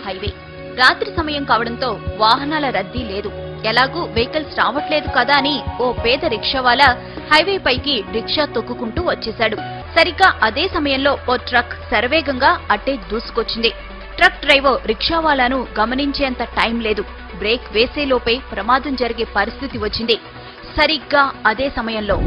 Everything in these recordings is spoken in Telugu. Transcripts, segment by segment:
హైవే. రాత్రి సమయం కావడంతో వాహనాల రద్దీ లేదు. ఎలాగూ వెహికల్స్ రావట్లేదు కదా అని ఓ పేద రిక్షావాలా హైవే పైకి రిక్షా తొక్కుకుంటూ వచ్చేశాడు. సరిగ్గా అదే సమయంలో ఓ ట్రక్ శరవేగంగా అట్టే దూసుకొచ్చింది. ట్రక్ డ్రైవర్ రిక్షావాలాను గమనించేంత టైం లేదు. బ్రేక్ వేసేలోపే ప్రమాదం జరిగే పరిస్థితి వచ్చింది. సరిగ్గా అదే సమయంలో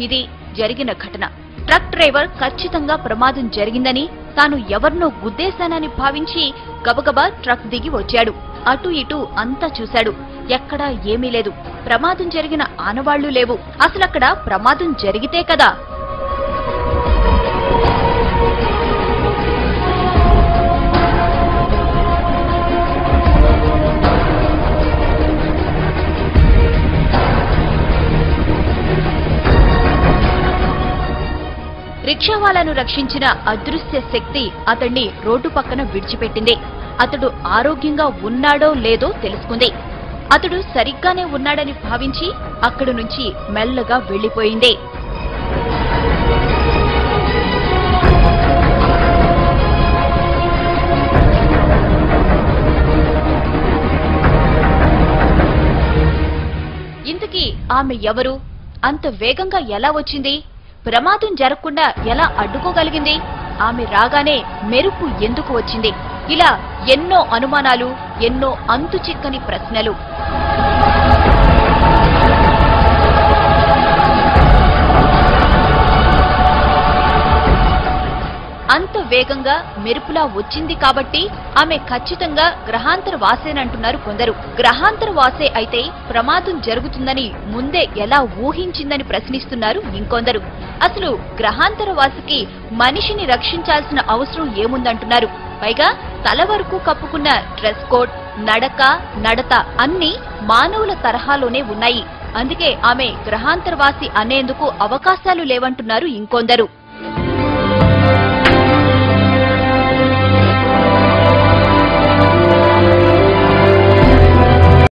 ఇది జరిగిన ఘటన. ట్రక్ డ్రైవర్ ఖచ్చితంగా ప్రమాదం జరిగిందని, తాను ఎవరినో గుద్దేశానని భావించి గబగబా ట్రక్ దిగి వచ్చాడు. అటు ఇటు అంతా చూశాడు. ఎక్కడా ఏమీ లేదు. ప్రమాదం జరిగిన ఆనవాళ్లు లేవు. అసలక్కడ ప్రమాదం జరిగితే కదా. రిక్షావాలాను రక్షించిన అదృశ్య శక్తి అతన్ని రోడ్డు పక్కన విడిచిపెట్టింది. అతడు ఆరోగ్యంగా ఉన్నాడో లేదో తెలుసుకుంది. అతడు సరిగ్గానే ఉన్నాడని భావించి అక్కడి నుంచి మెల్లగా వెళ్లిపోయింది. ఇంతకీ ఆమె ఎవరు? అంత వేగంగా ఎలా వచ్చింది? ప్రమాదం జరగకుండా ఎలా అడ్డుకోగలిగింది? ఆమె రాగానే మెరుపు ఎందుకు వచ్చింది? ఇలా ఎన్నో అనుమానాలు, ఎన్నో అంతు చిక్కని ప్రశ్నలు. అంత వేగంగా మెరుపులా వచ్చింది కాబట్టి ఆమె ఖచ్చితంగా గ్రహాంతర వాసేనంటున్నారు కొందరు. గ్రహాంతర వాసే అయితే ప్రమాదం జరుగుతుందని ముందే ఎలా ఊహించిందని ప్రశ్నిస్తున్నారు ఇంకొందరు. అసలు గ్రహాంతర వాసికి మనిషిని రక్షించాల్సిన అవసరం ఏముందంటున్నారు. పైగా తల వరకు కప్పుకున్న డ్రెస్ కోడ్, నడక, నడత అన్నీ మానవుల తరహాలోనే ఉన్నాయి. అందుకే ఆమె గ్రహాంతరవాసి అనేందుకు అవకాశాలు లేవంటున్నారు ఇంకొందరు.